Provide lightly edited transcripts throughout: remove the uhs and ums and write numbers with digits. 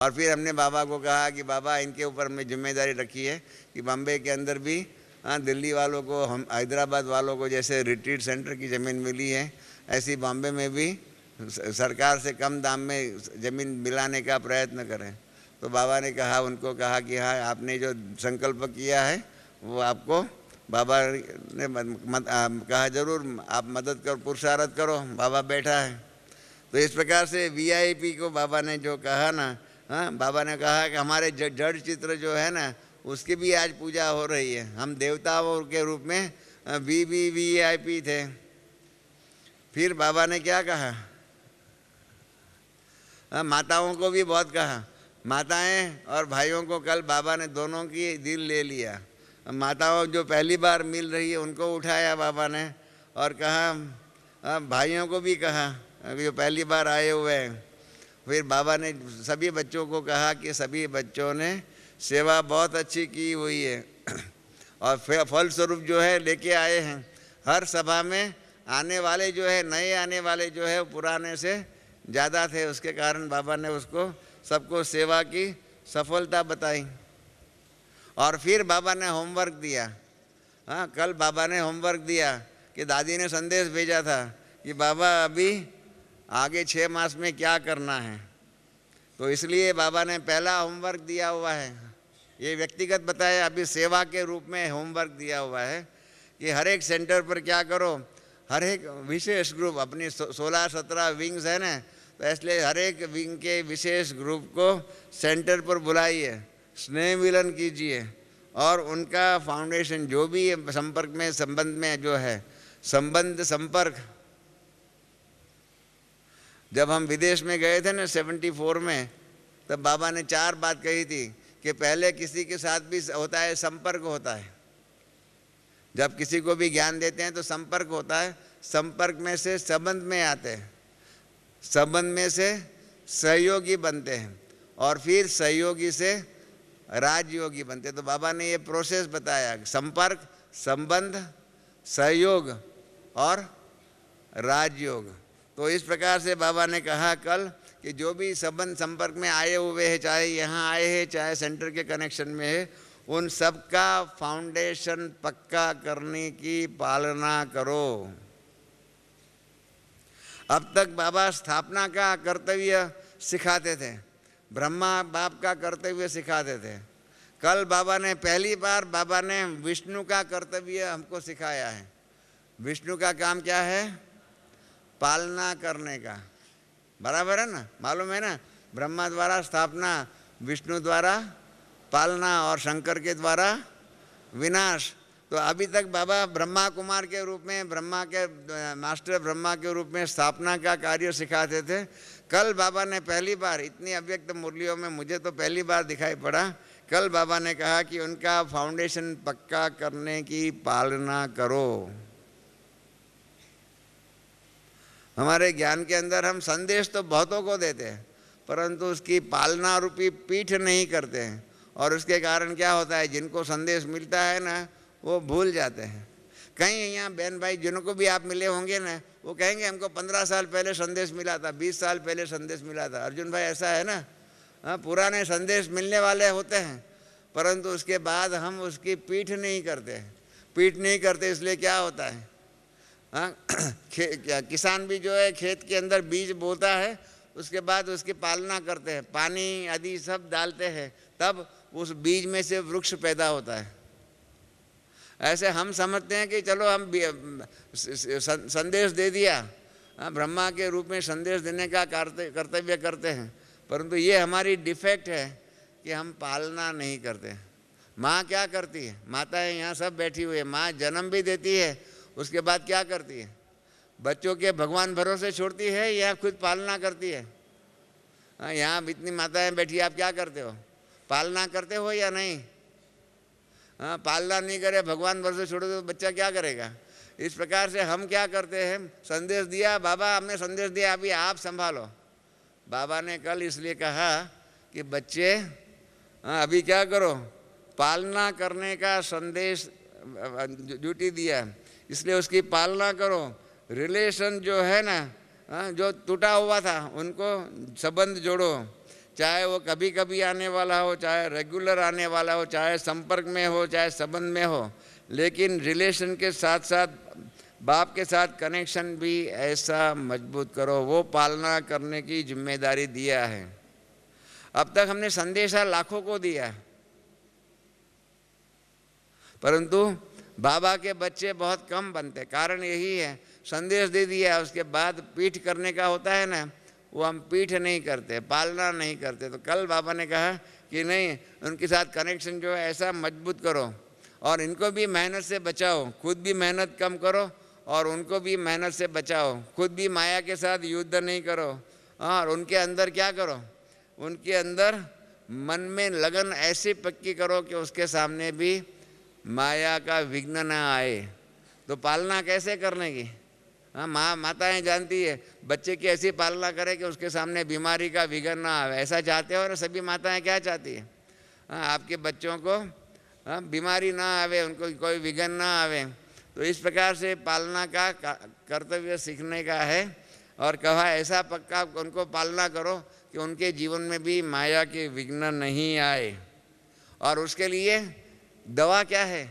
और फिर हमने बाबा को कहा कि बाबा इनके ऊपर हमें जिम्मेदारी रखी है कि बम्बई के अंदर भी दिल्ली वालों को, हम हैदराबाद वालों को जैसे रिट्रीट सेंटर की ज़मीन मिली है, ऐसी बॉम्बे में भी सरकार से कम दाम में ज़मीन मिलाने का प्रयत्न करें। तो बाबा ने कहा, उनको कहा कि हाँ, आपने जो संकल्प किया है वो आपको बाबा ने कहा ज़रूर आप मदद करो, पुरुषार्थ करो, बाबा बैठा है। तो इस प्रकार से वीआईपी को बाबा ने जो कहा ना, हाँ, बाबा ने कहा कि हमारे जड़ चित्र जो है ना उसकी भी आज पूजा हो रही है। हम देवताओं के रूप में वीआईपी थे। फिर बाबा ने क्या कहा, माताओं को भी बहुत कहा। माताएं और भाइयों को कल बाबा ने दोनों की दिल ले लिया। माताओं जो पहली बार मिल रही है उनको उठाया बाबा ने और कहा, भाइयों को भी कहा जो पहली बार आए हुए हैं। फिर बाबा ने सभी बच्चों को कहा कि सभी बच्चों ने सेवा बहुत अच्छी की हुई है और फलस्वरूप जो है लेके आए हैं। हर सभा में आने वाले जो है, नए आने वाले जो है पुराने से ज़्यादा थे, उसके कारण बाबा ने उसको सबको सेवा की सफलता बताई। और फिर बाबा ने होमवर्क दिया। हाँ, कल बाबा ने होमवर्क दिया कि दादी ने संदेश भेजा था कि बाबा अभी आगे 6 मास में क्या करना है। तो इसलिए बाबा ने पहला होमवर्क दिया हुआ है, ये व्यक्तिगत बताया, अभी सेवा के रूप में होमवर्क दिया हुआ है कि हर एक सेंटर पर क्या करो, हर एक विशेष ग्रुप, अपनी 16-17 विंग्स है ना, तो इसलिए हर एक विंग के विशेष ग्रुप को सेंटर पर बुलाइए, स्नेह मिलन कीजिए और उनका फाउंडेशन जो भी संपर्क में, संबंध में जो है, संपर्क। जब हम विदेश में गए थे ना 74 में, तब बाबा ने 4 बात कही थी कि पहले किसी के साथ भी होता है, संपर्क होता है। जब किसी को भी ज्ञान देते हैं तो संपर्क होता है, संपर्क में से संबंध में आते हैं, संबंध में से सहयोगी बनते हैं और फिर सहयोगी से राजयोगी बनते हैं। तो बाबा ने ये प्रोसेस बताया, संपर्क, संबंध, सहयोग और राजयोग। तो इस प्रकार से बाबा ने कहा कल कि जो भी संबंध संपर्क में आए हुए हैं, चाहे यहाँ आए हैं चाहे सेंटर के कनेक्शन में है, उन सब का फाउंडेशन पक्का करने की पालना करो। अब तक बाबा स्थापना का कर्तव्य सिखाते थे, ब्रह्मा बाप का कर्तव्य सिखाते थे। कल बाबा ने पहली बार बाबा ने विष्णु का कर्तव्य हमको सिखाया है। विष्णु का काम क्या है? पालना करने का। बराबर है ना, मालूम है ना, ब्रह्मा द्वारा स्थापना, विष्णु द्वारा पालना और शंकर के द्वारा विनाश। तो अभी तक बाबा ब्रह्मा कुमार के रूप में, ब्रह्मा के मास्टर ब्रह्मा के रूप में स्थापना का कार्य सिखाते थे। कल बाबा ने पहली बार, इतनी अव्यक्त मुरलियों में मुझे तो पहली बार दिखाई पड़ा, कल बाबा ने कहा कि उनका फाउंडेशन पक्का करने की पालना करो। हमारे ज्ञान के अंदर हम संदेश तो बहुतों को देते हैं, परंतु उसकी पालना रूपी पीठ नहीं करते हैं और उसके कारण क्या होता है, जिनको संदेश मिलता है ना वो भूल जाते हैं। कहीं यहाँ बहन भाई जिनको भी आप मिले होंगे ना, वो कहेंगे हमको 15 साल पहले संदेश मिला था, 20 साल पहले संदेश मिला था। अर्जुन भाई ऐसा है ना, हाँ, पुराने संदेश मिलने वाले होते हैं, परंतु उसके बाद हम उसकी पीठ नहीं करते। पीठ नहीं करते इसलिए क्या होता है, हाँ, किसान भी जो है खेत के अंदर बीज बोता है, उसके बाद उसकी पालना करते हैं, पानी आदि सब डालते हैं, तब उस बीज में से वृक्ष पैदा होता है। ऐसे हम समझते हैं कि चलो हम संदेश दे दिया, ब्रह्मा के रूप में संदेश देने का कर्तव्य करते हैं, परंतु ये हमारी डिफेक्ट है कि हम पालना नहीं करते। माँ क्या करती है, माताएं यहाँ सब बैठी हुई है, माँ जन्म भी देती है, उसके बाद क्या करती है, बच्चों के भगवान भरोसे छोड़ती है या खुद पालना करती है? यहाँ इतनी माताएं बैठी, आप क्या करते हो, पालना करते हो या नहीं? हाँ, पालना नहीं करे, भगवान भरोसे छोड़ो तो बच्चा क्या करेगा? इस प्रकार से हम क्या करते हैं, संदेश दिया, बाबा हमने संदेश दिया, अभी आप संभालो। बाबा ने कल इसलिए कहा कि बच्चे अभी क्या करो, पालना करने का संदेश ड्यूटी दिया, इसलिए उसकी पालना करो। रिलेशन जो है ना, जो टूटा हुआ था उनको संबंध जोड़ो, चाहे वो कभी कभी आने वाला हो, चाहे रेगुलर आने वाला हो, चाहे संपर्क में हो, चाहे संबंध में हो, लेकिन रिलेशन के साथ साथ बाप के साथ कनेक्शन भी ऐसा मजबूत करो। वो पालना करने की जिम्मेदारी दिया है। अब तक हमने संदेशा लाखों को दिया, परंतु बाबा के बच्चे बहुत कम बनते। कारण यही है, संदेश दे दिया, उसके बाद पीठ करने का होता है ना, वो हम पीठ नहीं करते, पालना नहीं करते। तो कल बाबा ने कहा कि नहीं, उनके साथ कनेक्शन जो है ऐसा मजबूत करो और इनको भी मेहनत से बचाओ, खुद भी मेहनत कम करो और उनको भी मेहनत से बचाओ। खुद भी माया के साथ युद्ध नहीं करो और उनके अंदर क्या करो, उनके अंदर मन में लगन ऐसी पक्की करो कि उसके सामने भी माया का विघ्न ना आए। तो पालना कैसे करने की? हाँ, माताएं जानती है, बच्चे की ऐसी पालना करे कि उसके सामने बीमारी का विघ्न ना आवे। ऐसा चाहते हो ना सभी माताएं? क्या चाहती है? हाँ, आपके बच्चों को बीमारी ना आवे, उनको कोई विघ्न ना आवे। तो इस प्रकार से पालना का कर्तव्य सीखने का है और कहा ऐसा पक्का उनको पालना करो कि उनके जीवन में भी माया के विघ्न नहीं आए। और उसके लिए दवा क्या है?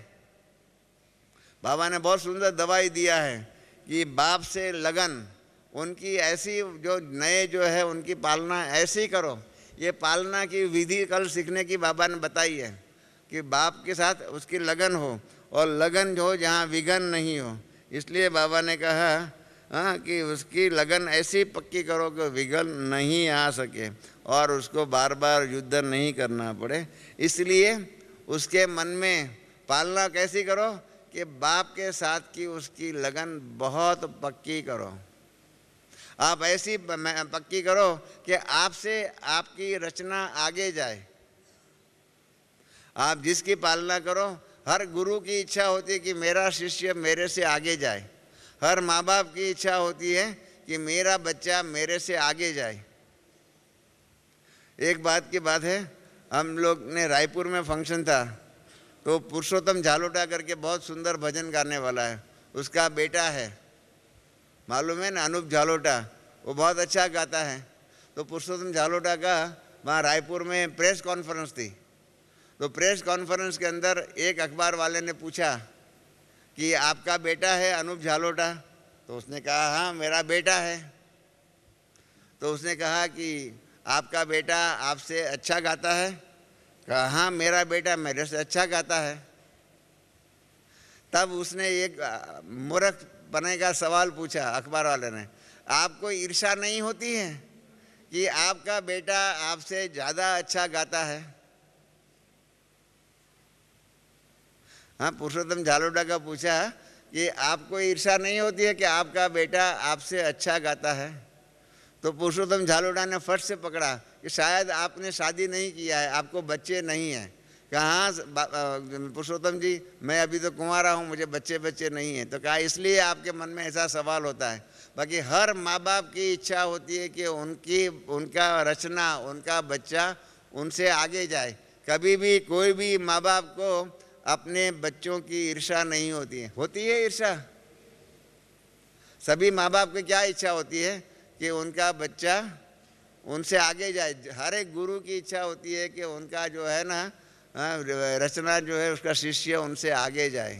बाबा ने बहुत सुंदर दवाई दिया है कि बाप से लगन, उनकी ऐसी जो नए जो है उनकी पालना ऐसी करो। ये पालना की विधि कल सीखने की बाबा ने बताई है कि बाप के साथ उसकी लगन हो और लगन जो जहाँ विघन नहीं हो। इसलिए बाबा ने कहा कि उसकी लगन ऐसी पक्की करो कि विघन नहीं आ सके और उसको बार बार युद्ध नहीं करना पड़े। इसलिए उसके मन में पालना कैसी करो कि बाप के साथ की उसकी लगन बहुत पक्की करो। आप ऐसी पक्की करो कि आपसे आपकी रचना आगे जाए। आप जिसकी पालना करो, हर गुरु की इच्छा होती है कि मेरा शिष्य मेरे से आगे जाए। हर माँ बाप की इच्छा होती है कि मेरा बच्चा मेरे से आगे जाए। एक बात की बात है, हम लोग ने रायपुर में फंक्शन था, तो पुरुषोत्तम झालोटा करके बहुत सुंदर भजन गाने वाला है, उसका बेटा है, मालूम है ना, अनूप झालोटा, वो बहुत अच्छा गाता है। तो पुरुषोत्तम झालोटा का वहाँ रायपुर में प्रेस कॉन्फ्रेंस थी। तो प्रेस कॉन्फ्रेंस के अंदर एक अखबार वाले ने पूछा कि आपका बेटा है अनूप झालोटा? तो उसने कहा हाँ मेरा बेटा है। तो उसने कहा कि आपका बेटा आपसे अच्छा गाता है? कहा हाँ मेरा बेटा मेरे से अच्छा गाता है। तब उसने एक मूर्ख पने का सवाल पूछा अखबार वाले ने, आपको ईर्ष्या नहीं होती है कि आपका बेटा आपसे ज़्यादा अच्छा गाता है? हाँ, पुरुषोत्तम झालोटा का पूछा कि आपको ईर्ष्या नहीं होती है कि आपका बेटा आपसे अच्छा गाता है? तो पुरुषोत्तम झालोटा ने फट से पकड़ा कि शायद आपने शादी नहीं किया है, आपको बच्चे नहीं हैं। कहाँ पुरुषोत्तम जी, मैं अभी तो कुंवारा हूँ, मुझे बच्चे नहीं हैं। तो कहा इसलिए आपके मन में ऐसा सवाल होता है। बाकी हर माँ बाप की इच्छा होती है कि उनका रचना, उनका बच्चा उनसे आगे जाए। कभी भी कोई भी माँ बाप को अपने बच्चों की ईर्ष्या नहीं होती है। होती है ईर्ष्या? सभी माँ बाप की क्या इच्छा होती है कि उनका बच्चा उनसे आगे जाए। हर एक गुरु की इच्छा होती है कि उनका जो है ना रचना जो है उसका शिष्य उनसे आगे जाए।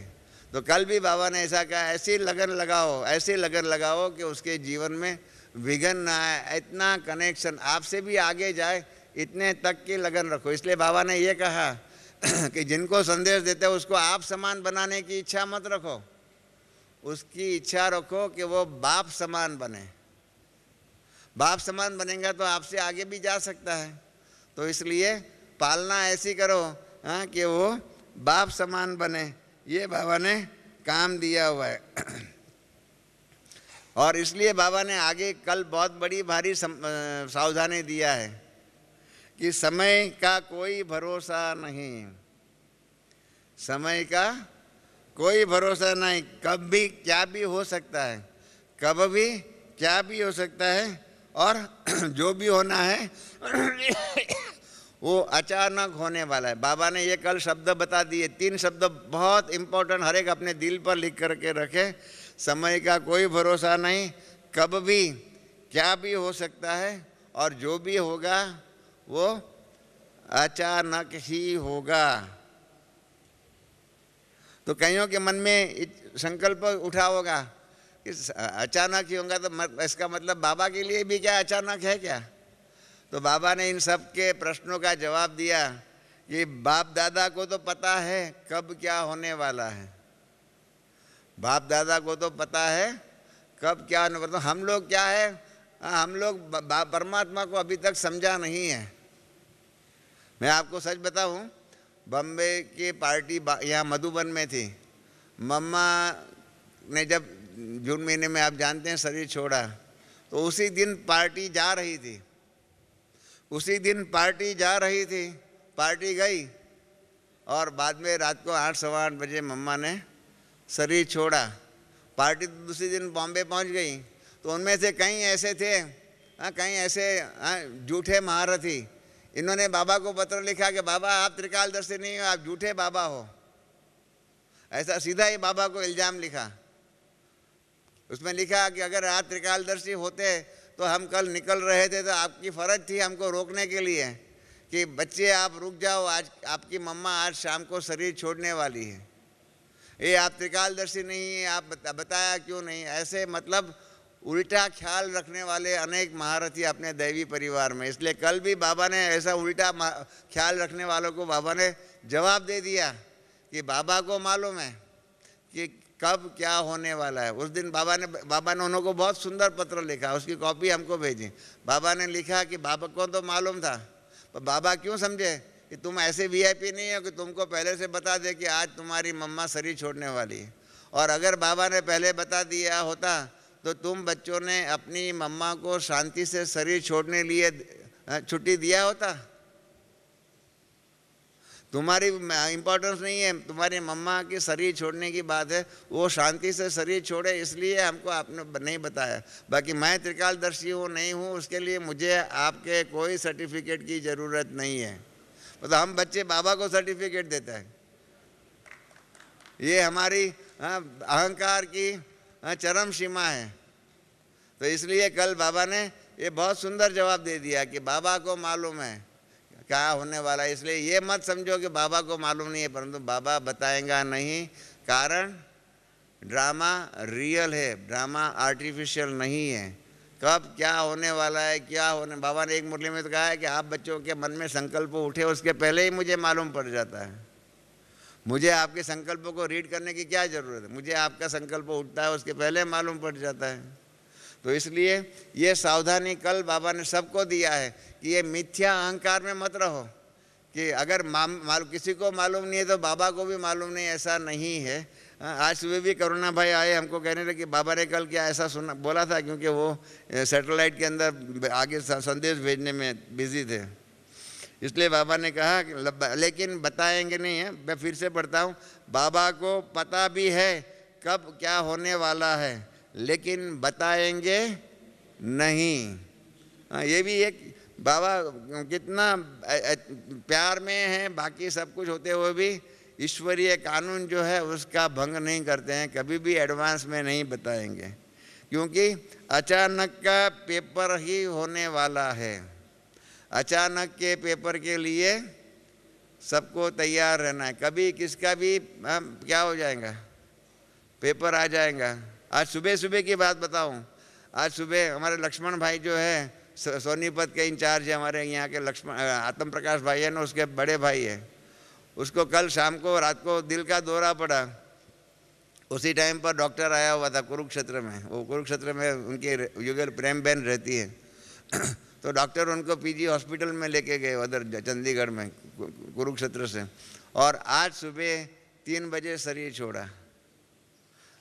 तो कल भी बाबा ने ऐसा कहा, ऐसी लगन लगाओ, ऐसी लगन लगाओ कि उसके जीवन में विघन ना आए, इतना कनेक्शन आपसे भी आगे जाए, इतने तक की लगन रखो। इसलिए बाबा ने ये कहा कि जिनको संदेश देते हो उसको आप समान बनाने की इच्छा मत रखो, उसकी इच्छा रखो कि वो बाप समान बने। बाप समान बनेगा तो आपसे आगे भी जा सकता है। तो इसलिए पालना ऐसी करो कि वो बाप समान बने। ये बाबा ने काम दिया हुआ है। और इसलिए बाबा ने आगे कल बहुत बड़ी भारी सावधानी दिया है कि समय का कोई भरोसा नहीं, समय का कोई भरोसा नहीं, कब भी क्या भी हो सकता है, कब भी क्या भी हो सकता है। और जो भी होना है वो अचानक होने वाला है। बाबा ने ये कल शब्द बता दिए, 3 शब्द बहुत इम्पोर्टेंट, हर एक अपने दिल पर लिख करके रखे। समय का कोई भरोसा नहीं, कब भी क्या भी हो सकता है, और जो भी होगा वो अचानक ही होगा। तो कईयों के मन में संकल्प उठा होगा कि अचानक ही होगा, तो इसका मतलब बाबा के लिए भी क्या अचानक है क्या? तो बाबा ने इन सब के प्रश्नों का जवाब दिया कि बाप दादा को तो पता है कब क्या होने वाला है, बाप दादा को तो पता है कब क्या होने वाला। हम लोग क्या है, हम लोग परमात्मा को अभी तक समझा नहीं है। मैं आपको सच बताऊं, बम्बे की पार्टी यहाँ मधुबन में थी। मम्मा ने जब जून महीने में आप जानते हैं शरीर छोड़ा, तो उसी दिन पार्टी जा रही थी, उसी दिन पार्टी जा रही थी, पार्टी गई और बाद में रात को 8 सवा 8 बजे मम्मा ने शरीर छोड़ा। पार्टी तो दूसरी दिन बॉम्बे पहुंच गई। तो उनमें से कई ऐसे थे, कई ऐसे झूठे महारथी, इन्होंने बाबा को पत्र लिखा कि बाबा आप त्रिकालदर्शी नहीं हो, आप झूठे बाबा हो। ऐसा सीधा ही बाबा को इल्ज़ाम लिखा। उसमें लिखा कि अगर आप त्रिकालदर्शी होते तो हम कल निकल रहे थे, तो आपकी फ़र्ज थी हमको रोकने के लिए कि बच्चे आप रुक जाओ, आज आपकी मम्मा आज शाम को शरीर छोड़ने वाली है। ये आप त्रिकालदर्शी नहीं है, आप बताया क्यों नहीं? ऐसे मतलब उल्टा ख्याल रखने वाले अनेक महारथी अपने दैवी परिवार में। इसलिए कल भी बाबा ने ऐसा उल्टा ख्याल रखने वालों को बाबा ने जवाब दे दिया कि बाबा को मालूम है कि कब क्या होने वाला है। उस दिन बाबा ने उन्होंने बहुत सुंदर पत्र लिखा, उसकी कॉपी हमको भेजी। बाबा ने लिखा कि बाबा को तो मालूम था, पर बाबा क्यों समझे कि तुम ऐसे वीआईपी नहीं हो कि तुमको पहले से बता दे कि आज तुम्हारी मम्मा शरीर छोड़ने वाली है। और अगर बाबा ने पहले बता दिया होता तो तुम बच्चों ने अपनी मम्मा को शांति से शरीर छोड़ने लिए छुट्टी दिया होता। तुम्हारी इम्पोर्टेंस नहीं है, तुम्हारी मम्मा की शरीर छोड़ने की बात है, वो शांति से शरीर छोड़े इसलिए हमको आपने नहीं बताया। बाकी मैं त्रिकालदर्शी हूँ नहीं हूँ उसके लिए मुझे आपके कोई सर्टिफिकेट की ज़रूरत नहीं है। तो हम बच्चे बाबा को सर्टिफिकेट देते हैं। ये हमारी अहंकार की चरम सीमा है। तो इसलिए कल बाबा ने ये बहुत सुंदर जवाब दे दिया कि बाबा को मालूम है क्या होने वाला है। इसलिए ये मत समझो कि बाबा को मालूम नहीं है, परंतु बाबा बताएगा नहीं, कारण ड्रामा रियल है, ड्रामा आर्टिफिशियल नहीं है। कब क्या होने वाला है, क्या होने, बाबा ने एक मुरली में तो कहा है कि आप बच्चों के मन में संकल्प उठे उसके पहले ही मुझे मालूम पड़ जाता है। मुझे आपके संकल्पों को रीड करने की क्या ज़रूरत है, मुझे आपका संकल्प उठता है उसके पहले मालूम पड़ जाता है। तो इसलिए ये सावधानी कल बाबा ने सबको दिया है कि ये मिथ्या अहंकार में मत रहो कि अगर किसी को मालूम नहीं है तो बाबा को भी मालूम नहीं, ऐसा नहीं है। आज सुबह भी करुणा भाई आए, हमको कहने लगे कि बाबा ने कल क्या ऐसा सुना बोला था, क्योंकि वो सैटेलाइट के अंदर आगे संदेश भेजने में बिजी थे। इसलिए बाबा ने कहा कि लेकिन बताएंगे नहीं है। मैं फिर से पढ़ता हूँ, बाबा को पता भी है कब क्या होने वाला है लेकिन बताएंगे नहीं। ये भी एक बाबा कितना प्यार में है, बाकी सब कुछ होते हुए भी ईश्वरीय कानून जो है उसका भंग नहीं करते हैं, कभी भी एडवांस में नहीं बताएंगे, क्योंकि अचानक का पेपर ही होने वाला है। अचानक के पेपर के लिए सबको तैयार रहना है। कभी किसका भी क्या हो जाएगा, पेपर आ जाएगा। आज सुबह सुबह की बात बताऊं, आज सुबह हमारे लक्ष्मण भाई जो है सोनीपत के इंचार्ज है, हमारे यहाँ के लक्ष्मण आत्म प्रकाश भाई है ना, उसके बड़े भाई है, उसको कल शाम को रात को दिल का दौरा पड़ा। उसी टाइम पर डॉक्टर आया हुआ था कुरुक्षेत्र में, वो कुरुक्षेत्र में उनकी युगल प्रेम बहन रहती है तो डॉक्टर उनको पीजी हॉस्पिटल में लेके गए उधर चंडीगढ़ में कुरुक्षेत्र से, और आज सुबह 3 बजे शरीर छोड़ा।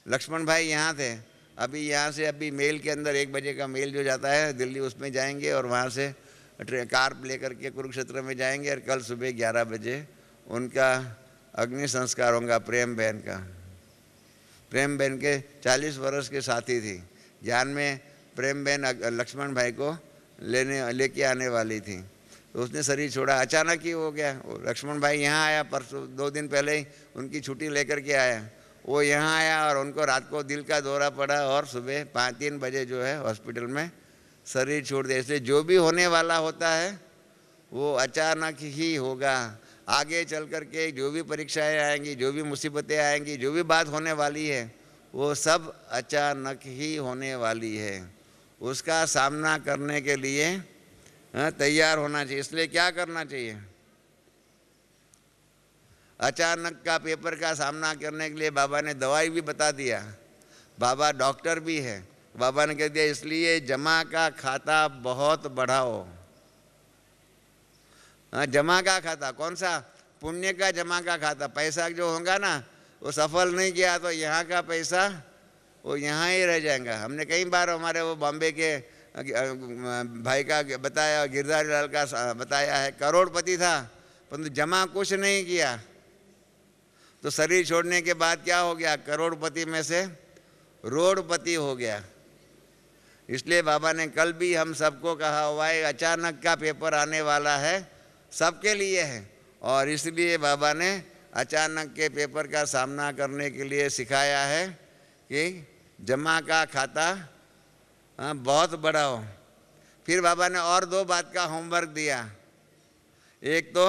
लक्ष्मण भाई यहाँ थे, अभी यहाँ से अभी मेल के अंदर 1 बजे का मेल जो जाता है दिल्ली, उसमें जाएंगे और वहाँ से कार लेकर के कुरुक्षेत्र में जाएंगे और कल सुबह 11 बजे उनका अग्नि संस्कार होगा। प्रेम बहन का, प्रेम बहन के 40 वर्ष के साथी थी, ज्ञान में प्रेम बहन लक्ष्मण भाई को लेके आने वाली थी, तो उसने शरीर छोड़ा। अचानक ही हो गया। लक्ष्मण भाई यहाँ आया, परसों 2 दिन पहले ही उनकी छुट्टी लेकर के आया, वो यहाँ आया और उनको रात को दिल का दौरा पड़ा और सुबह 3 बजे जो है हॉस्पिटल में शरीर छोड़ दिया। इसलिए जो भी होने वाला होता है वो अचानक ही होगा। आगे चल कर के जो भी परीक्षाएं आएंगी, जो भी मुसीबतें आएंगी, जो भी बात होने वाली है, वो सब अचानक ही होने वाली है। उसका सामना करने के लिए तैयार होना चाहिए। इसलिए क्या करना चाहिए? अचानक का पेपर का सामना करने के लिए बाबा ने दवाई भी बता दिया। बाबा डॉक्टर भी है। बाबा ने कह दिया इसलिए जमा का खाता बहुत बढ़ाओ। जमा का खाता कौन सा? पुण्य का जमा का खाता। पैसा जो होगा ना, वो सफल नहीं किया तो यहाँ का पैसा वो यहाँ ही रह जाएगा। हमने कई बार हमारे वो बॉम्बे के भाई का बताया, गिरधारी लाल का बताया है, करोड़पति था परंतु जमा कुछ नहीं किया तो शरीर छोड़ने के बाद क्या हो गया? करोड़पति में से रोड़पति हो गया। इसलिए बाबा ने कल भी हम सबको कहा हुआ है, अचानक का पेपर आने वाला है, सबके लिए है। और इसलिए बाबा ने अचानक के पेपर का सामना करने के लिए सिखाया है कि जमा का खाता बहुत बड़ा हो। फिर बाबा ने और दो बात का होमवर्क दिया। एक तो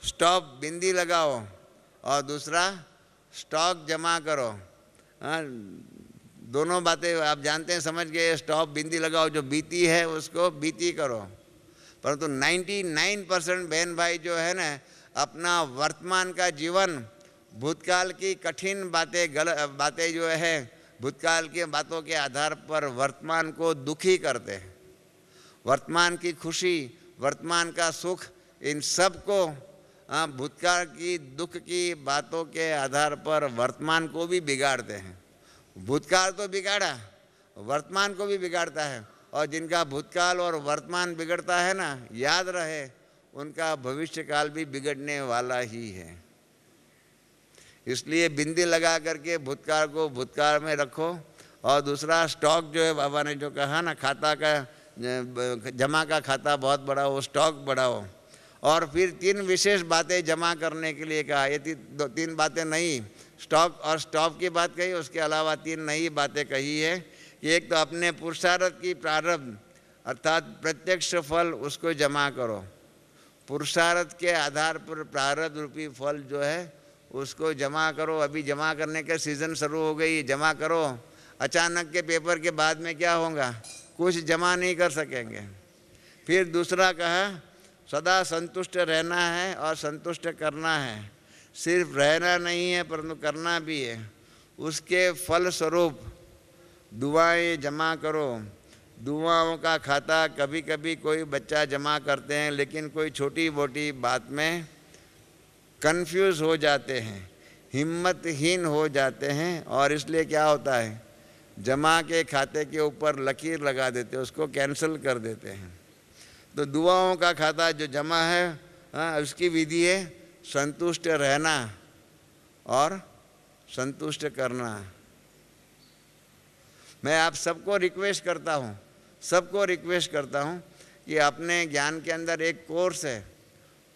स्टॉक बिंदी लगाओ और दूसरा स्टॉक जमा करो। दोनों बातें आप जानते हैं, समझ गए। स्टॉप बिंदी लगाओ, जो बीती है उसको बीती करो। परंतु 99% बहन भाई जो है ना, अपना वर्तमान का जीवन भूतकाल की कठिन बातें जो है, भूतकाल की बातों के आधार पर वर्तमान को दुखी करते हैं। वर्तमान की खुशी, वर्तमान का सुख, इन सब को भूतकाल की दुख की बातों के आधार पर वर्तमान को भी बिगाड़ते हैं। भूतकाल तो बिगाड़ा, वर्तमान को भी बिगाड़ता है। और जिनका भूतकाल और वर्तमान बिगड़ता है ना, याद रहे उनका भविष्य काल भी बिगड़ने वाला ही है। इसलिए बिंदी लगा करके भूतकाल को भूतकाल में रखो। और दूसरा स्टॉक जो है, बाबा ने जो कहा ना, खाता का जमा का खाता बहुत बड़ा हो, स्टॉक बढ़ाओ। और फिर 3 विशेष बातें जमा करने के लिए कहा। ये 3 बातें नहीं, स्टॉक और स्टॉक की बात कही, उसके अलावा 3 नई बातें कही है कि एक तो अपने पुरुषार्थ की प्रारब्ध अर्थात प्रत्यक्ष फल उसको जमा करो। पुरुषार्थ के आधार पर प्रारब्ध रूपी फल जो है उसको जमा करो। अभी जमा करने का सीज़न शुरू हो गई, जमा करो। अचानक के पेपर के बाद में क्या होगा? कुछ जमा नहीं कर सकेंगे। फिर दूसरा कहा सदा संतुष्ट रहना है और संतुष्ट करना है। सिर्फ रहना नहीं है परंतु करना भी है। उसके फल स्वरूप दुआएं जमा करो। दुआओं का खाता कभी कभी कोई बच्चा जमा करते हैं, लेकिन कोई छोटी मोटी बात में कंफ्यूज हो जाते हैं, हिम्मतहीन हो जाते हैं। और इसलिए क्या होता है, जमा के खाते के ऊपर लकीर लगा देते हैं, उसको कैंसिल कर देते हैं। तो दुआओं का खाता जो जमा है, उसकी विधि है संतुष्ट रहना और संतुष्ट करना। मैं आप सबको रिक्वेस्ट करता हूँ कि अपने ज्ञान के अंदर एक कोर्स है,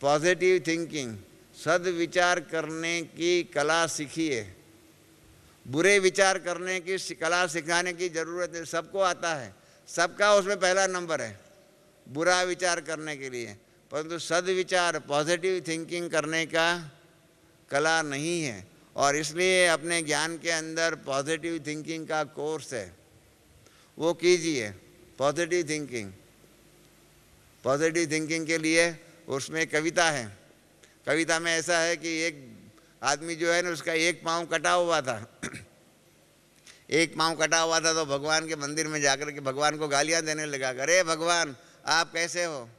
पॉजिटिव थिंकिंग, सद्विचार करने की कला सीखिए। बुरे विचार करने की कला सिखाने की ज़रूरत है, सबको आता है, सबका उसमें पहला नंबर है बुरा विचार करने के लिए। परंतु सद्विचार, पॉजिटिव थिंकिंग करने का कला नहीं है। और इसलिए अपने ज्ञान के अंदर पॉजिटिव थिंकिंग का कोर्स है, वो कीजिए। पॉजिटिव थिंकिंग के लिए उसमें कविता है। कविता में ऐसा है कि एक आदमी जो है ना, उसका एक पाँव कटा हुआ था। एक पाँव कटा हुआ था तो भगवान के मंदिर में जाकर के भगवान को गालियां देने लगा, अरे भगवान आप कैसे हो,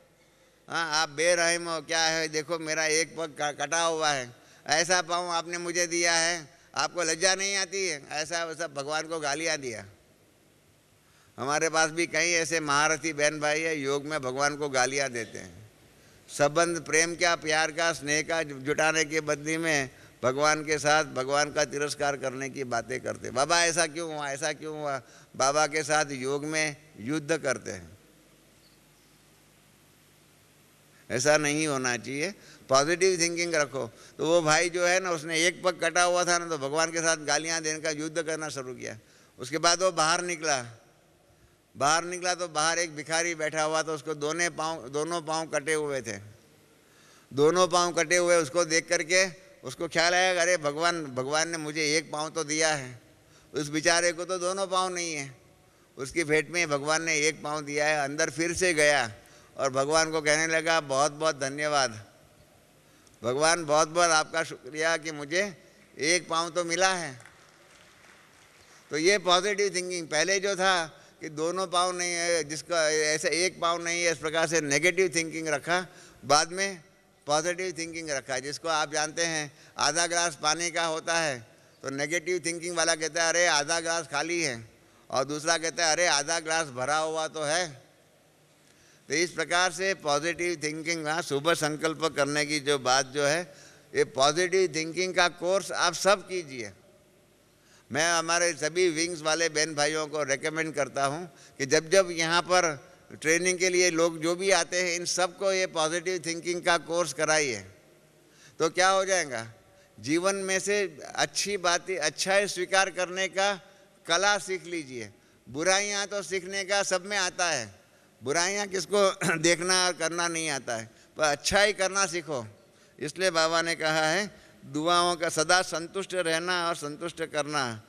हाँ आप बेरहम हो, क्या है, देखो मेरा एक पग कटा हुआ है, ऐसा पाँव आपने मुझे दिया है, आपको लज्जा नहीं आती है? ऐसा वैसा भगवान को गालियाँ दिया। हमारे पास भी कई ऐसे महारथी बहन भाई है, योग में भगवान को गालियाँ देते हैं। संबंध प्रेम का, प्यार का, स्नेह का जुटाने के बदले में भगवान के साथ भगवान का तिरस्कार करने की बातें करते। बाबा ऐसा क्यों हुआ, ऐसा क्यों हुआ? बाबा के साथ योग में युद्ध करते हैं। ऐसा नहीं होना चाहिए, पॉजिटिव थिंकिंग रखो। तो वो भाई जो है ना, उसने एक पग कटा हुआ था ना, तो भगवान के साथ गालियाँ देने का युद्ध करना शुरू किया। उसके बाद वो बाहर निकला तो बाहर एक भिखारी बैठा हुआ था, उसको दोनों पाँव कटे हुए थे। दोनों पाँव कटे हुए उसको देख करके उसको ख्याल आया, अरे भगवान ने मुझे एक पाँव तो दिया है, उस बेचारे को तो दोनों पाँव नहीं है। उसकी भेंट में भगवान ने एक पाँव दिया है। अंदर फिर से गया और भगवान को कहने लगा, बहुत बहुत धन्यवाद भगवान, बहुत बहुत आपका शुक्रिया कि मुझे एक पाँव तो मिला है। तो ये पॉजिटिव थिंकिंग। पहले जो था कि दोनों पाँव नहीं है, जिसका ऐसे एक पाँव नहीं है, इस प्रकार से नेगेटिव थिंकिंग रखा। बाद में पॉजिटिव थिंकिंग रखा, जिसको आप जानते हैं आधा ग्लास पानी का होता है तो नेगेटिव थिंकिंग वाला कहता है अरे आधा ग्लास खाली है, और दूसरा कहता है अरे आधा ग्लास भरा हुआ तो है। तो इस प्रकार से पॉजिटिव थिंकिंग, शुभ संकल्प करने की जो बात जो है, ये पॉजिटिव थिंकिंग का कोर्स आप सब कीजिए। मैं हमारे सभी विंग्स वाले बहन भाइयों को रेकमेंड करता हूँ कि जब जब यहाँ पर ट्रेनिंग के लिए लोग जो भी आते हैं, इन सबको ये पॉजिटिव थिंकिंग का कोर्स कराइए। तो क्या हो जाएगा, जीवन में से अच्छी बातें, अच्छाई स्वीकार करने का कला सीख लीजिए। बुराइयाँ तो सीखने का सब में आता है, बुराइयाँ किसको देखना और करना नहीं आता है, पर अच्छाई करना सीखो। इसलिए बाबा ने कहा है दुआओं का सदा संतुष्ट रहना और संतुष्ट करना।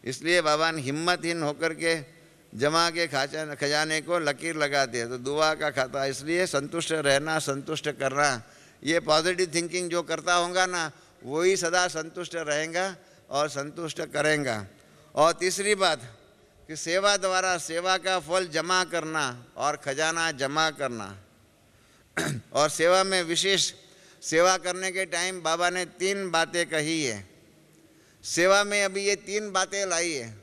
इसलिए बाबा ने हिम्मतहीन होकर के जमा के खजाने को लकीर लगाते हैं। तो दुआ का खाता, इसलिए संतुष्ट रहना, संतुष्ट करना, ये पॉजिटिव थिंकिंग जो करता होगा ना, वही सदा संतुष्ट रहेगा और संतुष्ट करेगा। और तीसरी बात कि सेवा द्वारा सेवा का फल जमा करना और खजाना जमा करना। और सेवा में विशेष सेवा करने के टाइम बाबा ने 3 बातें कही है। सेवा में अभी ये 3 बातें लाई है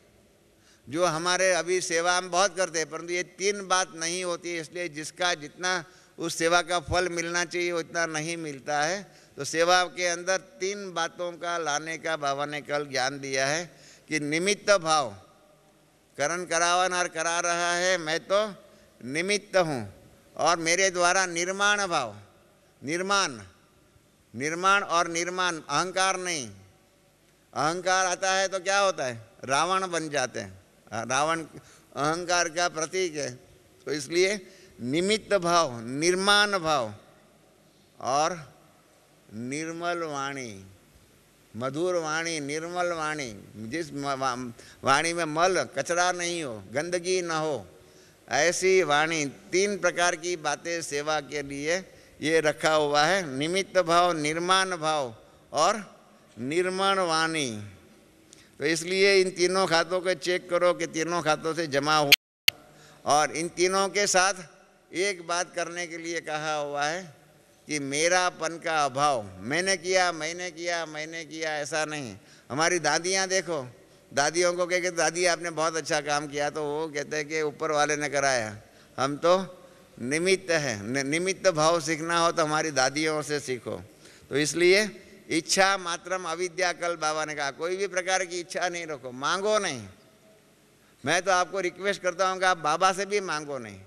जो हमारे अभी सेवा हम बहुत करते हैं, परंतु ये 3 बात नहीं होती है। इसलिए जिसका जितना उस सेवा का फल मिलना चाहिए उतना नहीं मिलता है। तो सेवा के अंदर 3 बातों का लाने का बाबा ने कल ज्ञान दिया है कि निमित्त भाव, करण करावनार करा रहा है, मैं तो निमित्त हूँ। और मेरे द्वारा निर्माण भाव, निर्माण और निर्माण, अहंकार नहीं। अहंकार आता है तो क्या होता है, रावण बन जाते हैं। रावण अहंकार का प्रतीक है। तो इसलिए निमित्त भाव, निर्माण भाव और निर्मल वाणी, मधुर वाणी, निर्मल वाणी, जिस वाणी में मल कचरा नहीं हो, गंदगी न हो, ऐसी वाणी। 3 प्रकार की बातें सेवा के लिए ये रखा हुआ है, निमित्त भाव, निर्माण भाव और निर्मल वाणी। तो इसलिए इन तीनों खातों को चेक करो कि तीनों खातों से जमा हो। और इन तीनों के साथ एक बात करने के लिए कहा हुआ है कि मेरापन का अभाव, मैंने किया ऐसा नहीं। हमारी दादियाँ देखो, दादियों को कह के दादी आपने बहुत अच्छा काम किया, तो वो कहते हैं कि ऊपर वाले ने कराया, हम तो निमित्त है। निमित्त भाव सीखना हो तो हमारी दादियों से सीखो। तो इसलिए इच्छा मात्रम अविद्या, कल बाबा ने कहा कोई भी प्रकार की इच्छा नहीं रखो, मांगो नहीं। मैं तो आपको रिक्वेस्ट करता हूँ कि आप बाबा से भी मांगो नहीं।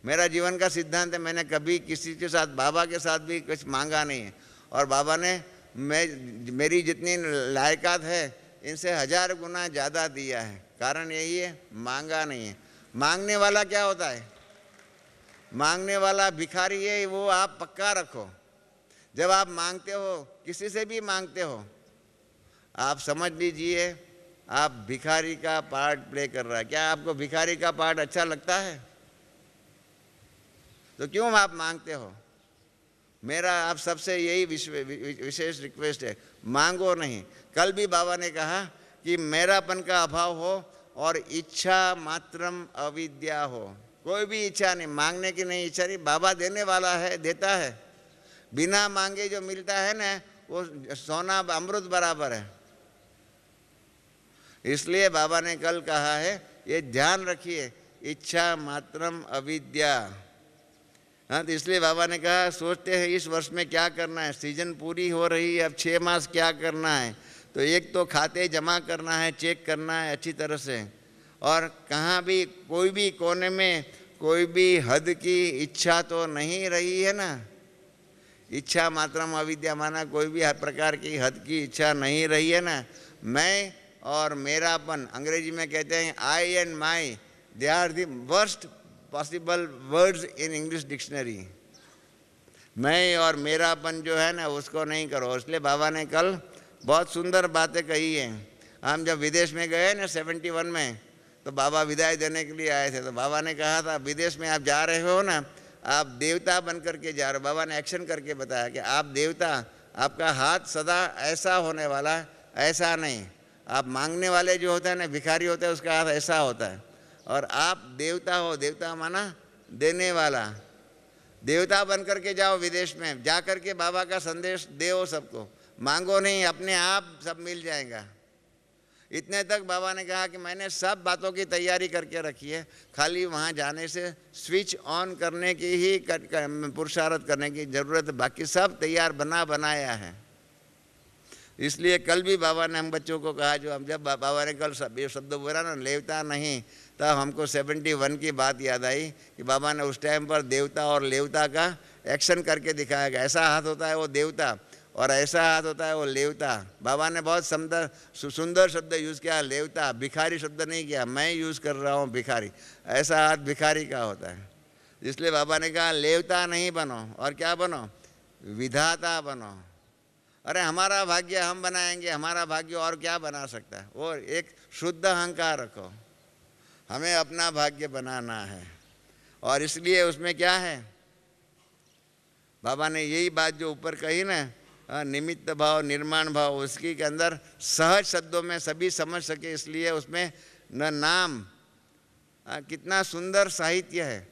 मेरा जीवन का सिद्धांत है, मैंने कभी किसी के साथ, बाबा के साथ भी कुछ मांगा नहीं है। और बाबा ने मेरी जितनी लायकात है इनसे 1000 गुना ज़्यादा दिया है। कारण यही है, मांगा नहीं है। मांगने वाला क्या होता है, मांगने वाला भिखारी है, वो आप पक्का रखो। जब आप मांगते हो, किसी से भी मांगते हो, आप समझ लीजिए आप भिखारी का पार्ट प्ले कर रहा है। क्या आपको भिखारी का पार्ट अच्छा लगता है? तो क्यों आप मांगते हो? मेरा आप सबसे यही विशेष रिक्वेस्ट है, मांगो नहीं। कल भी बाबा ने कहा कि मेरापन का अभाव हो और इच्छा मात्रम अविद्या हो। कोई भी इच्छा नहीं, मांगने की नहीं, इच्छा नहीं। बाबा देने वाला है, देता है। बिना मांगे जो मिलता है ना, वो सोना अमृत बराबर है। इसलिए बाबा ने कल कहा है, ये ध्यान रखिए, इच्छा मात्रम अविद्या। हाँ, तो इसलिए बाबा ने कहा सोचते हैं इस वर्ष में क्या करना है, सीजन पूरी हो रही है, अब 6 मास क्या करना है। तो एक तो खाते जमा करना है, चेक करना है अच्छी तरह से। और कहाँ भी कोई भी कोने में कोई भी हद की इच्छा तो नहीं रही है ना। इच्छा मात्रम अविद्या माना कोई भी हर प्रकार की हद की इच्छा नहीं रही है ना। मैं और मेरापन, अंग्रेजी में कहते हैं I and my, they are the worst possible words in English dictionary. मैं और मेरापन जो है ना उसको नहीं करो। इसलिए बाबा ने कल बहुत सुंदर बातें कही हैं। हम जब विदेश में गए ना 71 में, तो बाबा विदाई देने के लिए आए थे, तो बाबा ने कहा था विदेश में आप जा रहे हो ना, आप देवता बन करके जा रहे हो। बाबा ने एक्शन करके बताया कि आप देवता, आपका हाथ सदा ऐसा होने वाला है, ऐसा नहीं। आप मांगने वाले जो होता है ना, भिखारी होता है, उसका हाथ ऐसा होता है, और आप देवता हो। देवता माना देने वाला। देवता बन करके जाओ विदेश में, जा करके बाबा का संदेश दो सबको, मांगो नहीं, अपने आप सब मिल जाएगा। इतने तक बाबा ने कहा कि मैंने सब बातों की तैयारी करके रखी है, खाली वहाँ जाने से स्विच ऑन करने की ही पुरुषार्थ करने की ज़रूरत है, बाकी सब तैयार बनाया है। इसलिए कल भी बाबा ने हम बच्चों को कहा, जो हम जब बाबा ने कल ये शब्द बोला ना, लेवता नहीं, तब हमको 71 की बात याद आई कि बाबा ने उस टाइम पर देवता और लेवता का एक्शन करके दिखाया गया। ऐसा हाथ होता है वो देवता, और ऐसा हाथ होता है वो लेवता। बाबा ने बहुत सुंदर शब्द यूज़ किया, लेवता। भिखारी शब्द नहीं किया, मैं यूज़ कर रहा हूँ भिखारी। ऐसा हाथ भिखारी का होता है। इसलिए बाबा ने कहा लेवता नहीं बनो, और क्या बनो, विधाता बनो। अरे हमारा भाग्य हम बनाएंगे, हमारा भाग्य और क्या बना सकता है। वो एक शुद्ध अहंकार रखो, हमें अपना भाग्य बनाना है। और इसलिए उसमें क्या है, बाबा ने यही बात जो ऊपर कही ना, निमित्त भाव, निर्माण भाव, उसकी के अंदर सहज शब्दों में सभी समझ सके, इसलिए उसमें न नाम, कितना सुंदर साहित्य है,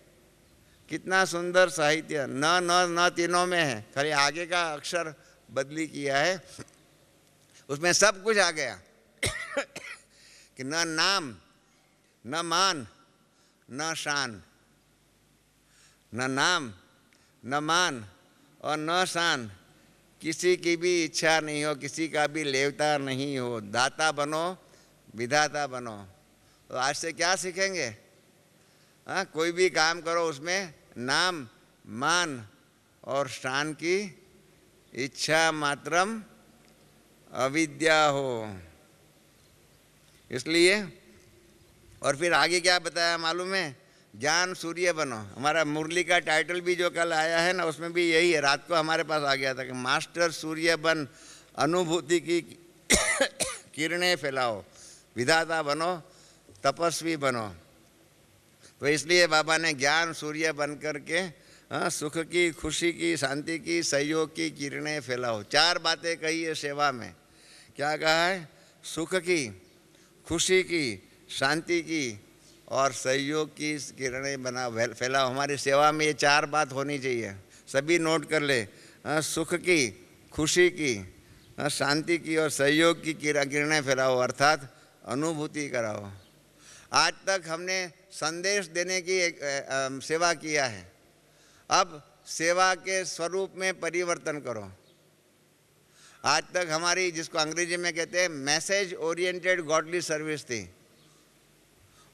कितना सुंदर साहित्य। न तीनों में है, खाली आगे का अक्षर बदली किया है, उसमें सब कुछ आ गया कि न नाम, न मान, न शान। न नाम, न मान और न शान, किसी की भी इच्छा नहीं हो, किसी का भी लेवता नहीं हो। दाता बनो, विधाता बनो। तो आज से क्या सीखेंगे, हाँ, कोई भी काम करो उसमें नाम, मान और शान की इच्छा मात्रम अविद्या हो। इसलिए, और फिर आगे क्या बताया मालूम है, ज्ञान सूर्य बनो। हमारा मुरली का टाइटल भी जो कल आया है ना, उसमें भी यही है। रात को हमारे पास आ गया था कि मास्टर सूर्य बन, अनुभूति की किरणें फैलाओ, विधाता बनो, तपस्वी बनो। तो इसलिए बाबा ने ज्ञान सूर्य बन करके सुख की, खुशी की, शांति की, सहयोग की किरणें फैलाओ। 4 बातें कही है सेवा में। क्या कहा है, सुख की, खुशी की, शांति की और सहयोग की किरणें फैलाओ। हमारी सेवा में ये 4 बात होनी चाहिए, सभी नोट कर ले। सुख की, खुशी की, शांति की और सहयोग की किरणें फैलाओ, अर्थात अनुभूति कराओ। आज तक हमने संदेश देने की सेवा किया है, अब सेवा के स्वरूप में परिवर्तन करो। आज तक हमारी, जिसको अंग्रेजी में कहते हैं मैसेज ओरिएंटेड गॉडली सर्विस थी,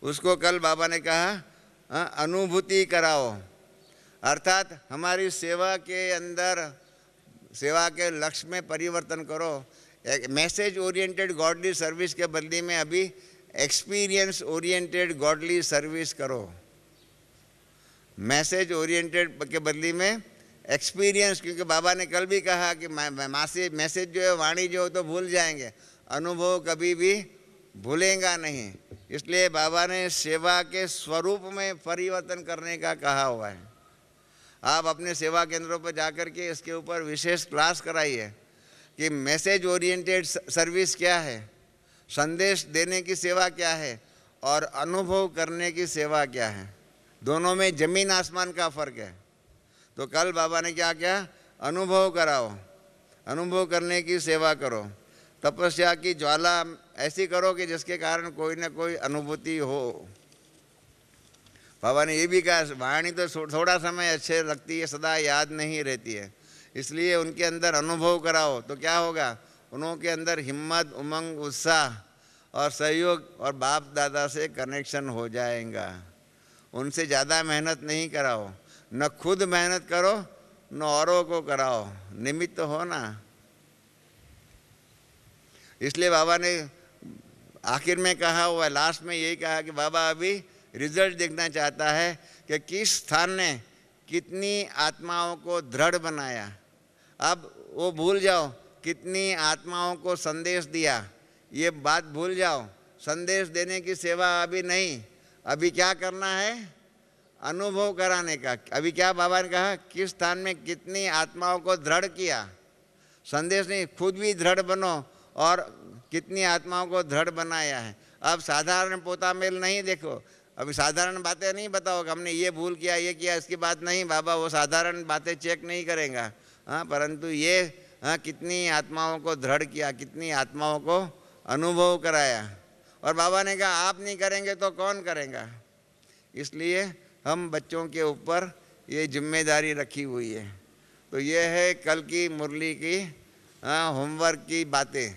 उसको कल बाबा ने कहा अनुभूति कराओ। अर्थात हमारी सेवा के अंदर, सेवा के लक्ष्य में परिवर्तन करो। एक मैसेज ओरिएंटेड गॉडली सर्विस के बदले में अभी एक्सपीरियंस ओरिएंटेड गॉडली सर्विस करो। मैसेज ओरिएंटेड के बदले में एक्सपीरियंस, क्योंकि बाबा ने कल भी कहा कि मैसेज जो है, वाणी जो है तो भूल जाएंगे, अनुभव कभी भी भूलेगा नहीं। इसलिए बाबा ने सेवा के स्वरूप में परिवर्तन करने का कहा हुआ है। आप अपने सेवा केंद्रों पर जाकर के इसके ऊपर विशेष क्लास कराइए कि मैसेज ओरिएंटेड सर्विस क्या है, संदेश देने की सेवा क्या है और अनुभव करने की सेवा क्या है। दोनों में जमीन आसमान का फर्क है। तो कल बाबा ने क्या किया, अनुभव कराओ, अनुभव करने की सेवा करो। तपस्या की ज्वाला ऐसी करो कि जिसके कारण कोई ना कोई अनुभूति हो। बाबा ने ये भी कहा, वाणी तो थोड़ा समय अच्छे लगती है, सदा याद नहीं रहती है, इसलिए उनके अंदर अनुभव कराओ। तो क्या होगा, उनके अंदर हिम्मत, उमंग, उत्साह और सहयोग और बाप दादा से कनेक्शन हो जाएगा। उनसे ज़्यादा मेहनत नहीं कराओ, न खुद मेहनत करो न औरों को कराओ, निमित्त हो ना। इसलिए बाबा ने आखिर में कहा हुआ, लास्ट में यही कहा कि बाबा अभी रिजल्ट देखना चाहता है कि किस स्थान ने कितनी आत्माओं को दृढ़ बनाया। अब वो भूल जाओ कितनी आत्माओं को संदेश दिया, ये बात भूल जाओ। संदेश देने की सेवा अभी नहीं, अभी क्या करना है, अनुभव कराने का। अभी क्या बाबा ने कहा, किस स्थान में कितनी आत्माओं को दृढ़ किया। संदेश नहीं, खुद भी दृढ़ बनो और कितनी आत्माओं को दृढ़ बनाया है। अब साधारण पोता मेल नहीं देखो, अभी साधारण बातें नहीं बताओ कि हमने ये भूल किया, ये किया, इसकी बात नहीं। बाबा वो साधारण बातें चेक नहीं करेगा, हाँ, परंतु ये हाँ कितनी आत्माओं को दृढ़ किया, कितनी आत्माओं को अनुभव कराया। और बाबा ने कहा आप नहीं करेंगे तो कौन करेगा। इसलिए हम बच्चों के ऊपर ये जिम्मेदारी रखी हुई है। तो ये है कल की मुरली की होमवर्क की बातें,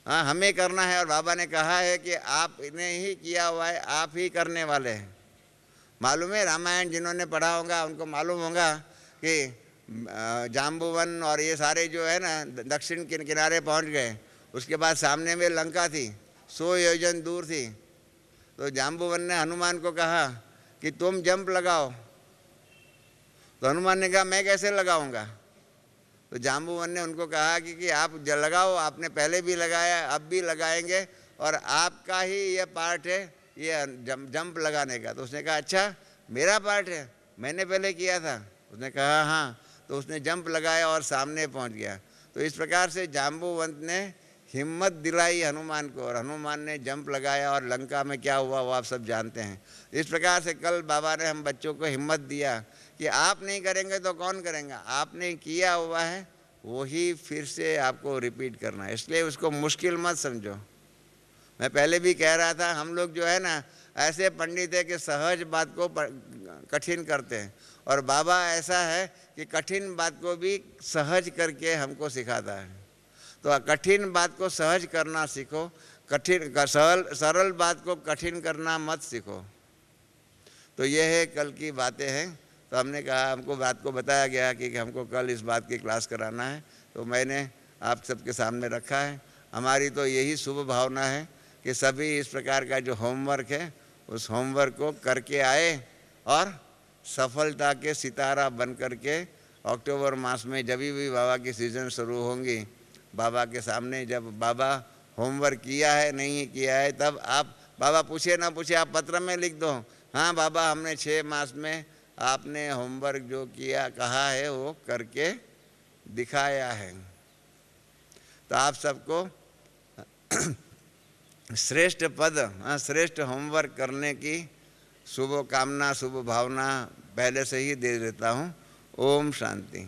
हाँ हमें करना है। और बाबा ने कहा है कि आपने ही किया हुआ है, आप ही करने वाले हैं। मालूम है, रामायण जिन्होंने पढ़ा होगा उनको मालूम होगा कि जाम्बुवन और ये सारे जो है ना दक्षिण किनारे पहुंच गए। उसके बाद सामने में लंका थी, 100 योजन दूर थी। तो जाम्बुवन ने हनुमान को कहा कि तुम जंप लगाओ। तो हनुमान ने कहा मैं कैसे लगाऊंगा। तो जाम्बुवन ने उनको कहा कि आप लगाओ, आपने पहले भी लगाया, अब भी लगाएंगे, और आपका ही ये पार्ट है ये जंप लगाने का। तो उसने कहा अच्छा मेरा पार्ट है, मैंने पहले किया था। उसने कहा हाँ। तो उसने जंप लगाया और सामने पहुंच गया। तो इस प्रकार से जाम्बुवंत ने हिम्मत दिलाई हनुमान को, और हनुमान ने जंप लगाया और लंका में क्या हुआ वो आप सब जानते हैं। इस प्रकार से कल बाबा ने हम बच्चों को हिम्मत दिया कि आप नहीं करेंगे तो कौन करेगा। आपने किया हुआ है वही फिर से आपको रिपीट करना है, इसलिए उसको मुश्किल मत समझो। मैं पहले भी कह रहा था, हम लोग जो है ना ऐसे पंडित है कि सहज बात को कठिन करते हैं, और बाबा ऐसा है कि कठिन बात को भी सहज करके हमको सिखाता है। तो कठिन बात को सहज करना सीखो, सरल बात को कठिन करना मत सीखो। तो ये है कल की बातें हैं। तो हमने कहा, हमको बात को बताया गया कि हमको कल इस बात की क्लास कराना है, तो मैंने आप सबके सामने रखा है। हमारी तो यही शुभ भावना है कि सभी इस प्रकार का जो होमवर्क है उस होमवर्क को करके आए और सफलता के सितारा बन करके अक्टूबर मास में जब भी बाबा की सीज़न शुरू होंगी, बाबा के सामने जब बाबा होमवर्क किया है नहीं किया है, तब आप बाबा पूछे ना पूछे आप पत्र में लिख दो, हाँ बाबा हमने 6 मास में आपने होमवर्क जो किया कहा है वो करके दिखाया है। तो आप सबको श्रेष्ठ पद, श्रेष्ठ होमवर्क करने की शुभ कामना, शुभ भावना पहले से ही दे देता हूँ। ओम शांति।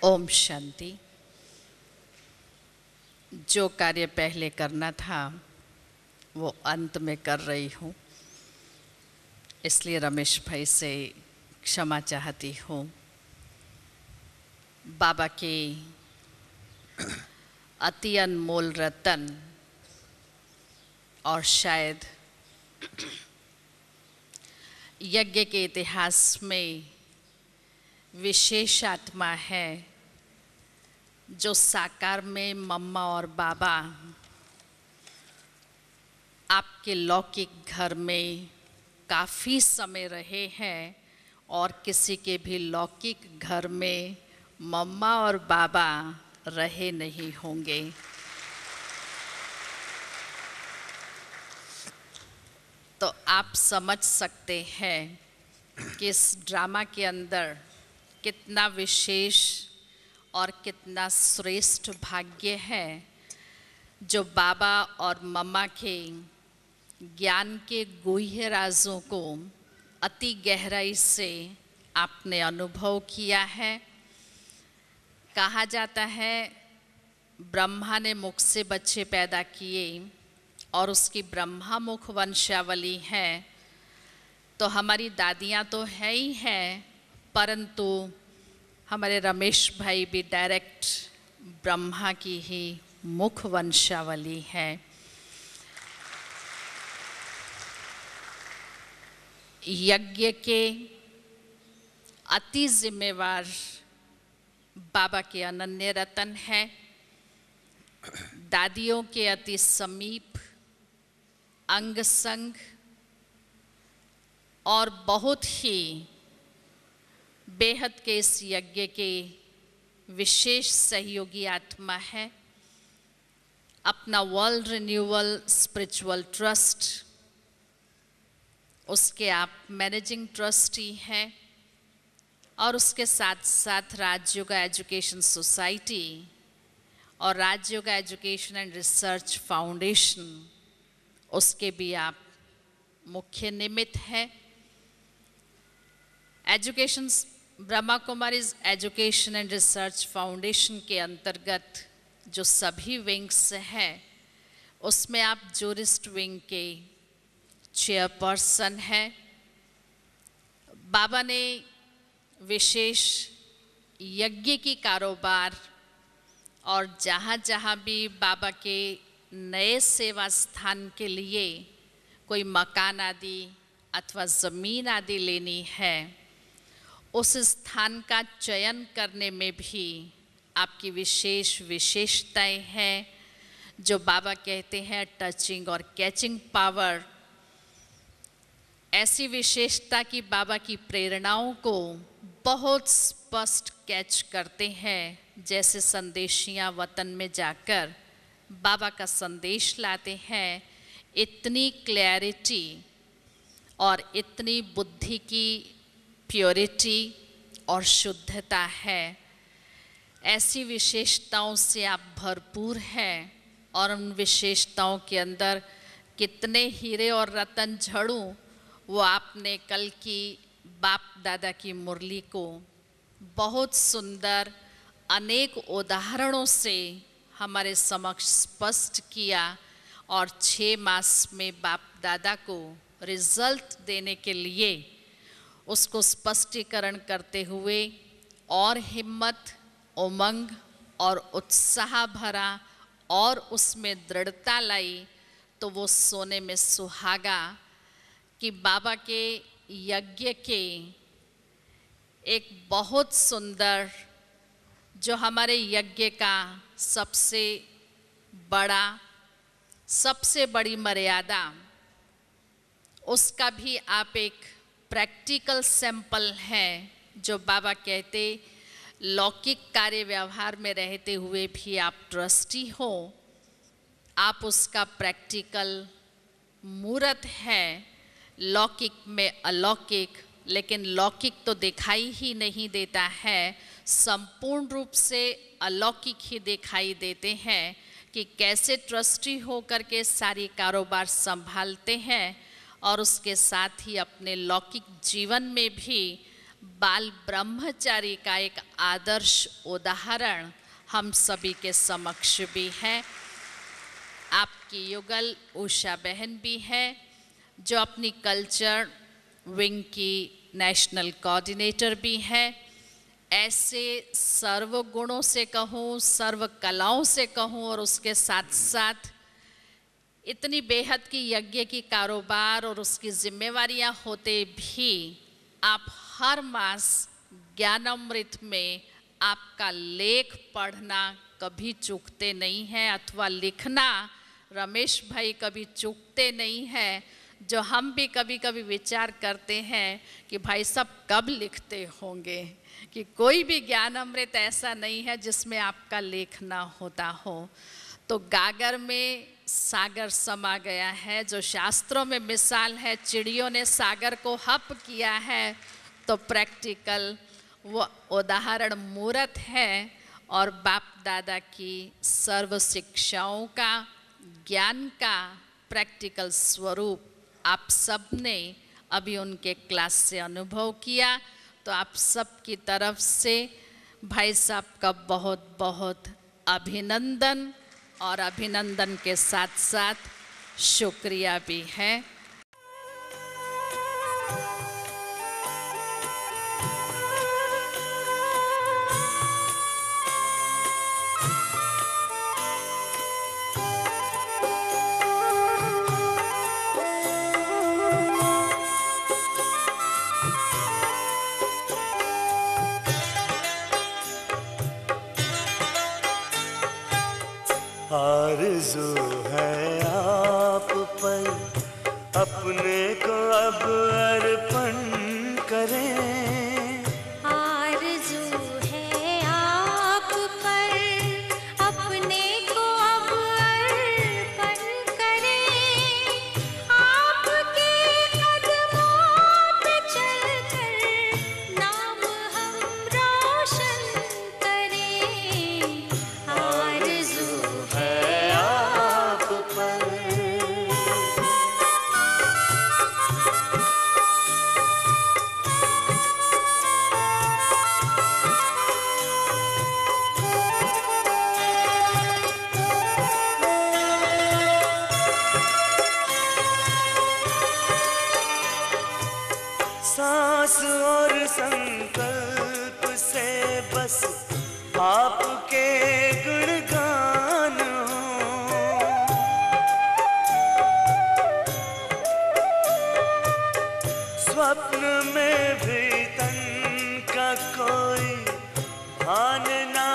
ओम शांति। जो कार्य पहले करना था वो अंत में कर रही हूँ, इसलिए रमेश भाई से क्षमा चाहती हूँ। बाबा के अति अनमोल रतन और शायद यज्ञ के इतिहास में विशेष आत्मा है जो साकार में मम्मा और बाबा आपके लौकिक घर में काफ़ी समय रहे हैं, और किसी के भी लौकिक घर में मम्मा और बाबा रहे नहीं होंगे। तो आप समझ सकते हैं कि इस ड्रामा के अंदर कितना विशेष और कितना श्रेष्ठ भाग्य है जो बाबा और मम्मा के ज्ञान के गुह्य राजों को अति गहराई से आपने अनुभव किया है। कहा जाता है ब्रह्मा ने मुख से बच्चे पैदा किए और उसकी ब्रह्मा मुख वंशावली है। तो हमारी दादियाँ तो है ही हैं, परंतु हमारे रमेश भाई भी डायरेक्ट ब्रह्मा की ही मुख वंशावली है। यज्ञ के अति जिम्मेवार बाबा के अनन्य रतन है, दादियों के अति समीप अंग संग और बहुत ही बेहद के इस यज्ञ के विशेष सहयोगी आत्मा है। अपना वर्ल्ड रिन्यूअल स्पिरिचुअल ट्रस्ट, उसके आप मैनेजिंग ट्रस्टी हैं और उसके साथ साथ राजयोगा एजुकेशन सोसाइटी और Rajyoga education and research foundation, उसके भी आप मुख्य निमित्त हैं। Education Brahma Kumaris education and research foundation के अंतर्गत जो सभी विंग्स हैं, उसमें आप जूरिस्ट विंग के चेयरपर्सन हैं। बाबा ने विशेष यज्ञ की कारोबार और जहाँ जहाँ भी बाबा के नए सेवा स्थान के लिए कोई मकान आदि अथवा ज़मीन आदि लेनी है, उस स्थान का चयन करने में भी आपकी विशेष विशेषताएं हैं, जो बाबा कहते हैं टचिंग और कैचिंग पावर। ऐसी विशेषता की बाबा की प्रेरणाओं को बहुत स्पष्ट कैच करते हैं, जैसे संदेशियाँ वतन में जाकर बाबा का संदेश लाते हैं। इतनी क्लैरिटी और इतनी बुद्धि की प्योरिटी और शुद्धता है। ऐसी विशेषताओं से आप भरपूर हैं और उन विशेषताओं के अंदर कितने हीरे और रतन झड़ूं, वो आपने कल की बाप दादा की मुरली को बहुत सुंदर अनेक उदाहरणों से हमारे समक्ष स्पष्ट किया और 6 मास में बाप दादा को रिजल्ट देने के लिए उसको स्पष्टीकरण करते हुए और हिम्मत, उमंग और उत्साह भरा और उसमें दृढ़ता लाई, तो वो सोने में सुहागा कि बाबा के यज्ञ के एक बहुत सुंदर, जो हमारे यज्ञ का सबसे बड़ी मर्यादा, उसका भी आप एक प्रैक्टिकल सैंपल हैं। जो बाबा कहते लौकिक कार्य व्यवहार में रहते हुए भी आप ट्रस्टी हो, आप उसका प्रैक्टिकल मूर्त है। लौकिक में अलौकिक, लेकिन लौकिक तो दिखाई ही नहीं देता है, संपूर्ण रूप से अलौकिक ही दिखाई देते हैं कि कैसे ट्रस्टी होकर के सारी कारोबार संभालते हैं और उसके साथ ही अपने लौकिक जीवन में भी बाल ब्रह्मचारी का एक आदर्श उदाहरण हम सभी के समक्ष भी है। आपकी युगल उषा बहन भी है, जो अपनी कल्चर विंग की नेशनल कोऑर्डिनेटर भी है। ऐसे सर्व गुणों से कहूँ, सर्व कलाओं से कहूँ और उसके साथ साथ इतनी बेहद की यज्ञ की कारोबार और उसकी जिम्मेवारियां होते भी आप हर मास ज्ञानामृत में आपका लेख पढ़ना कभी चूकते नहीं हैं, अथवा लिखना रमेश भाई कभी चूकते नहीं हैं। जो हम भी कभी कभी विचार करते हैं कि भाई सब कब लिखते होंगे, कि कोई भी ज्ञानामृत ऐसा नहीं है जिसमें आपका लेख ना होता हो। तो गागर में सागर समा गया है, जो शास्त्रों में मिसाल है, चिड़ियों ने सागर को हप किया है, तो प्रैक्टिकल वो उदाहरण मूर्त है। और बाप दादा की सर्व शिक्षाओं का, ज्ञान का प्रैक्टिकल स्वरूप आप सब ने अभी उनके क्लास से अनुभव किया। तो आप सब की तरफ से भाई साहब का बहुत बहुत अभिनंदन, और अभिनंदन के साथ साथ शुक्रिया भी है। आरज़ू है आप पर सांस और संकल्प से बस आपके गुणगान हो। स्वप्न में भी तन का कोई भान ना